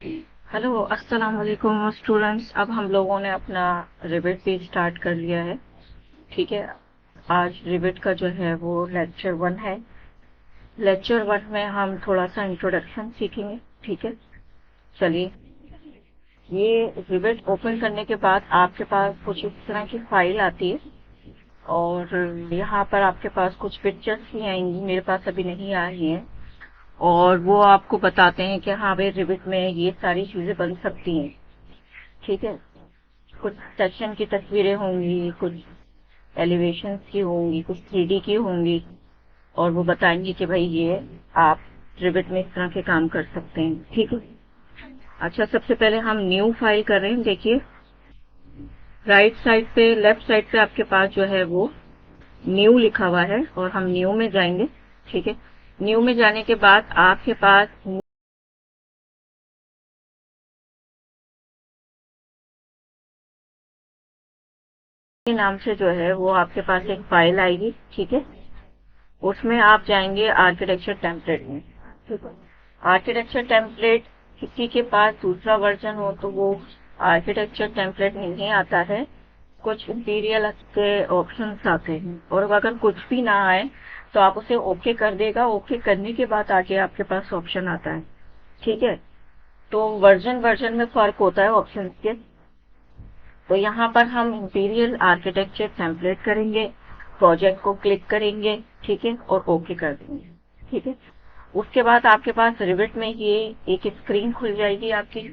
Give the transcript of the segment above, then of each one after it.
Hello, अस्सलाम वालेकुम students. अब हम लोगों ने अपना रिविट भी स्टार्ट कर लिया है। ठीक है। आज रिविट का जो है वो लेक्चर 1 है। लेक्चर 1 में हम थोड़ा सा इंट्रोडक्शन सीखेंगे। ठीक है। चलिए, ये रिविट ओपन करने के बाद आपके पास कुछ इस तरह की फाइल आती है और यहाँ पर आपके पास कुछ पिक्चर्स भी आएंगी, मेरे पास अभी नहीं आई हैं। और वो आपको बताते हैं कि हाँ भाई, रिविट में ये सारी चीजें बन सकती हैं। ठीक है। कुछ सेक्शन की तस्वीरें होंगी, कुछ एलिवेशंस की होंगी, कुछ 3D की होंगी। और वो बताएंगे कि भाई ये आप रिविट में इस तरह के काम कर सकते हैं। ठीक है। अच्छा, सबसे पहले हम न्यू फाइल कर रहे हैं। देखिए, राइट साइड पे, लेफ्ट साइड पे आपके पास जो है वो न्यू लिखा हुआ है और हम न्यू में जाएंगे। ठीक है। न्यू में जाने के बाद आपके पास के नाम से जो है वो आपके पास एक फाइल आएगी। ठीक है। उसमें आप जाएंगे आर्किटेक्चर टेम्पलेट में। ठीक है। आर्किटेक्चर टेम्पलेट, किसी के पास दूसरा वर्जन हो तो वो आर्किटेक्चर टेम्पलेट नहीं आता है, कुछ इंटीरियर के ऑप्शंस आते हैं। और अगर कुछ भी ना आए तो आप उसे ओके कर देगा। ओके करने के बाद आगे आपके पास ऑप्शन आता है। ठीक है। तो वर्जन वर्जन में फर्क होता है ऑप्शन के। तो यहाँ पर हम इंटीरियर आर्किटेक्चर टेम्पलेट करेंगे, प्रोजेक्ट को क्लिक करेंगे। ठीक है। और ओके कर देंगे। ठीक है। उसके बाद आपके पास रिविट में ये एक स्क्रीन खुल जाएगी आपकी।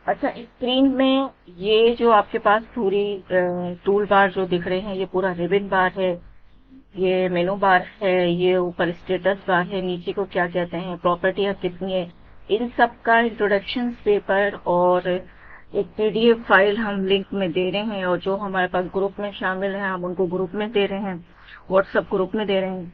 अच्छा, स्क्रीन में ये जो आपके पास पूरी टूल बार जो दिख रहे हैं, ये पूरा रिबन बार है, ये मेनू बार है, ये ऊपर स्टेटस बार है, नीचे को क्या कहते हैं, प्रॉपर्टियां कितनी है, इन सब का इंट्रोडक्शन पेपर और एक पीडीएफ फाइल हम लिंक में दे रहे हैं। और जो हमारे पास ग्रुप में शामिल हैं, हम उनको ग्रुप में दे रहे हैं, व्हाट्सएप ग्रुप में दे रहे हैं।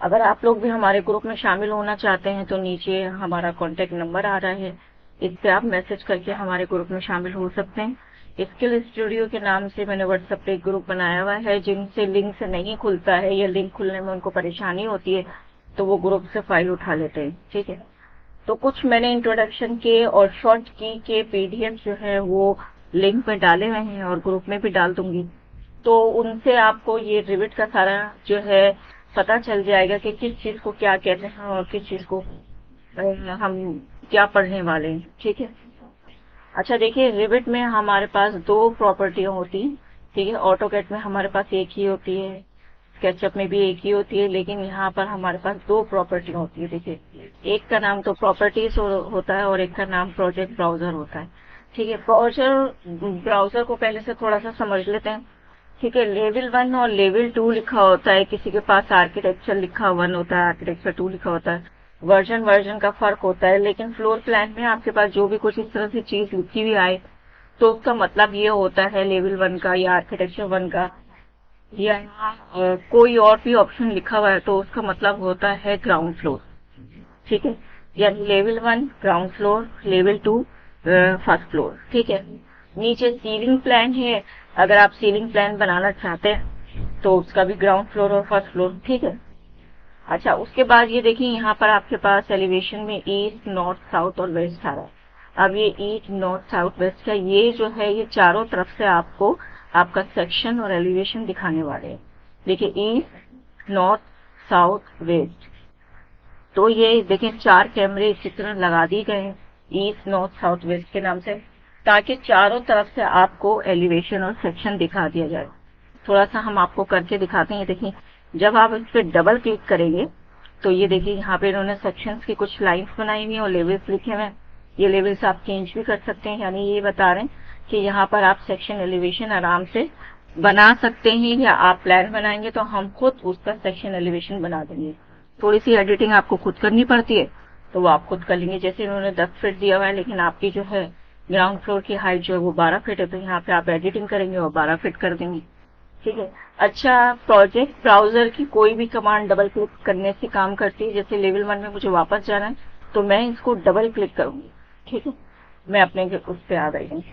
अगर आप लोग भी हमारे ग्रुप में शामिल होना चाहते हैं तो नीचे हमारा कॉन्टेक्ट नंबर आ रहा है, इस पे आप मैसेज करके हमारे ग्रुप में शामिल हो सकते हैं। स्किल स्टूडियो के नाम से मैंने व्हाट्सएप पे एक ग्रुप बनाया हुआ है। जिनसे लिंक से नहीं खुलता है या लिंक खुलने में उनको परेशानी होती है तो वो ग्रुप से फाइल उठा लेते हैं। ठीक है। तो कुछ मैंने इंट्रोडक्शन के और शॉर्ट की के पीडीएफ जो है वो लिंक में डाले हुए हैं और ग्रुप में भी डाल दूंगी। तो उनसे आपको ये रिविट का सारा जो है पता चल जाएगा कि किस चीज को क्या कहते हैं और किस चीज को हम क्या पढ़ने वाले हैं। ठीक है। अच्छा, देखिए, रिविट में हमारे पास दो प्रॉपर्टियां होती हैं। ठीक है। ऑटोकैड में हमारे पास एक ही होती है, स्केचअप में भी एक ही होती है, लेकिन यहाँ पर हमारे पास दो प्रॉपर्टियां होती है। देखिए, एक का नाम तो प्रॉपर्टीज होता है और एक का नाम प्रोजेक्ट ब्राउजर होता है। ठीक है। प्रोजेक्ट ब्राउजर को पहले से थोड़ा सा समझ लेते हैं। ठीक है। लेवल 1 और लेवल 2 लिखा होता है, किसी के पास आर्किटेक्चर लिखा 1 होता है, आर्किटेक्चर 2 लिखा होता है। वर्जन वर्जन का फर्क होता है, लेकिन फ्लोर प्लान में आपके पास जो भी कुछ इस तरह से चीज लिखी हुई आए तो उसका मतलब ये होता है लेवल 1 का या आर्किटेक्चर 1 का। या यहाँ कोई और भी ऑप्शन लिखा हुआ है तो उसका मतलब होता है ग्राउंड फ्लोर। ठीक है। यानी level 1 ground floor, level 2 first floor. ठीक है। नीचे सीलिंग प्लान है, अगर आप सीलिंग प्लान बनाना चाहते हैं तो उसका भी ग्राउंड फ्लोर और फर्स्ट फ्लोर। ठीक है। अच्छा, उसके बाद ये देखिए, यहाँ पर आपके पास एलिवेशन में ईस्ट, नॉर्थ, साउथ और वेस्ट आ रहा है। अब ये ईस्ट, नॉर्थ, साउथ, वेस्ट का ये जो है ये चारों तरफ से आपको आपका सेक्शन और एलिवेशन दिखाने वाले हैं। देखिए, ईस्ट, नॉर्थ, साउथ, वेस्ट। तो ये देखिए, चार कैमरे इसी तरह लगा दिए गए हैं ईस्ट, नॉर्थ, साउथ, वेस्ट के नाम से, ताकि चारों तरफ से आपको एलिवेशन और सेक्शन दिखा दिया जाए। थोड़ा सा हम आपको करके दिखाते हैं। देखिए, जब आप इस पर डबल क्लिक करेंगे तो ये देखिए, यहाँ पे इन्होंने सेक्शंस की कुछ लाइंस बनाई हुई हैं और लेवल्स लिखे हुए हैं। ये लेवल्स आप चेंज भी कर सकते हैं, यानी ये बता रहे हैं कि यहाँ पर आप सेक्शन एलिवेशन आराम से बना सकते हैं, या आप प्लान बनाएंगे तो हम खुद उसका सेक्शन एलिवेशन बना देंगे। थोड़ी सी एडिटिंग आपको खुद करनी पड़ती है तो वो आप खुद कर लेंगे। जैसे इन्होंने 10 फीट दिया हुआ है, लेकिन आपकी जो है ग्राउंड फ्लोर की हाइट जो है वो 12 फीट है, तो यहाँ पे आप एडिटिंग करेंगे और 12 फीट कर देंगे। ठीक है। अच्छा, प्रोजेक्ट ब्राउजर की कोई भी कमांड डबल क्लिक करने से काम करती है। जैसे लेवल 1 में मुझे वापस जाना है तो मैं इसको डबल क्लिक करूंगी। ठीक है। मैं अपने उस पे आ गई हूँ।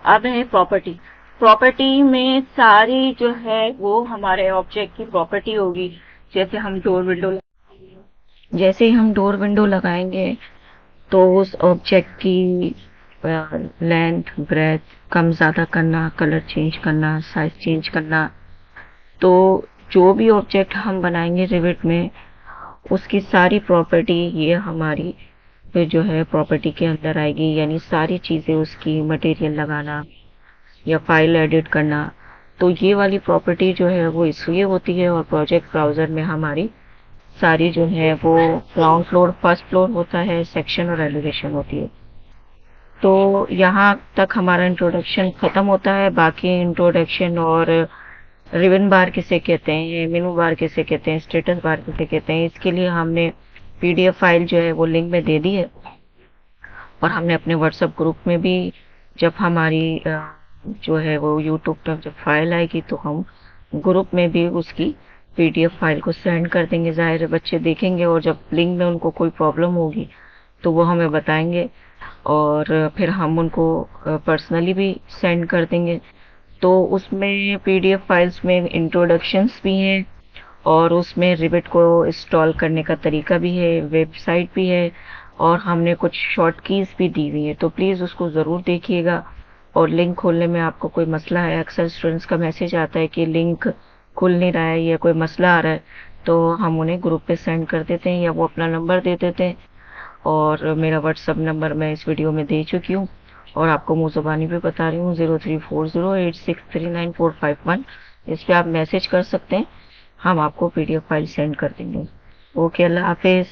अब है प्रॉपर्टी। प्रॉपर्टी में सारी जो है वो हमारे ऑब्जेक्ट की प्रॉपर्टी होगी। जैसे ही हम डोर विंडो लगाएंगे तो उस ऑब्जेक्ट की लेंथ ब्रेथ कम ज़्यादा करना, कलर चेंज करना, साइज चेंज करना, तो जो भी ऑब्जेक्ट हम बनाएंगे रिविट में उसकी सारी प्रॉपर्टी ये हमारी फिर जो है प्रॉपर्टी के अंदर आएगी। यानी सारी चीज़ें उसकी मटेरियल लगाना या फाइल एडिट करना, तो ये वाली प्रॉपर्टी जो है वो इसलिए होती है। और प्रोजेक्ट ब्राउज़र में हमारी सारी जो है वो ग्राउंड फ्लोर, फर्स्ट फ्लोर होता है, सेक्शन और एलिवेशन होती है। तो यहाँ तक हमारा इंट्रोडक्शन खत्म होता है। बाकी इंट्रोडक्शन और रिबन बार किसे कहते हैं, मेनू बार किसे कहते हैं, स्टेटस बार किसे कहते हैं, इसके लिए हमने पीडीएफ फाइल जो है वो लिंक में दे दी है। और हमने अपने व्हाट्सएप ग्रुप में भी, जब हमारी जो है वो यूट्यूब पर जब फाइल आएगी तो हम ग्रुप में भी उसकी पीडीएफ फाइल को सेंड कर देंगे। ज़ाहिर है बच्चे देखेंगे और जब लिंक में उनको कोई प्रॉब्लम होगी तो वो हमें बताएंगे और फिर हम उनको पर्सनली भी सेंड कर देंगे। तो उसमें पीडीएफ फाइल्स में इंट्रोडक्शंस भी हैं और उसमें रिविट को इंस्टॉल करने का तरीका भी है, वेबसाइट भी है और हमने कुछ शॉर्ट कीज भी दी हुई है। तो प्लीज़ उसको ज़रूर देखिएगा। और लिंक खोलने में आपको कोई मसला है, अक्सर स्टूडेंट्स का मैसेज आता है कि लिंक खुल नहीं रहा है या कोई मसला आ रहा है, तो हम उन्हें ग्रुप पे सेंड कर देते हैं या वो अपना नंबर दे देते हैं। और मेरा व्हाट्सअप नंबर मैं इस वीडियो में दे चुकी हूँ और आपको मुँह ज़बानी भी बता रही हूँ, 0340863941। इस पर आप मैसेज कर सकते हैं, हम आपको पीडीएफ फाइल सेंड कर देंगे। ओके, अल्लाह हाफिज़।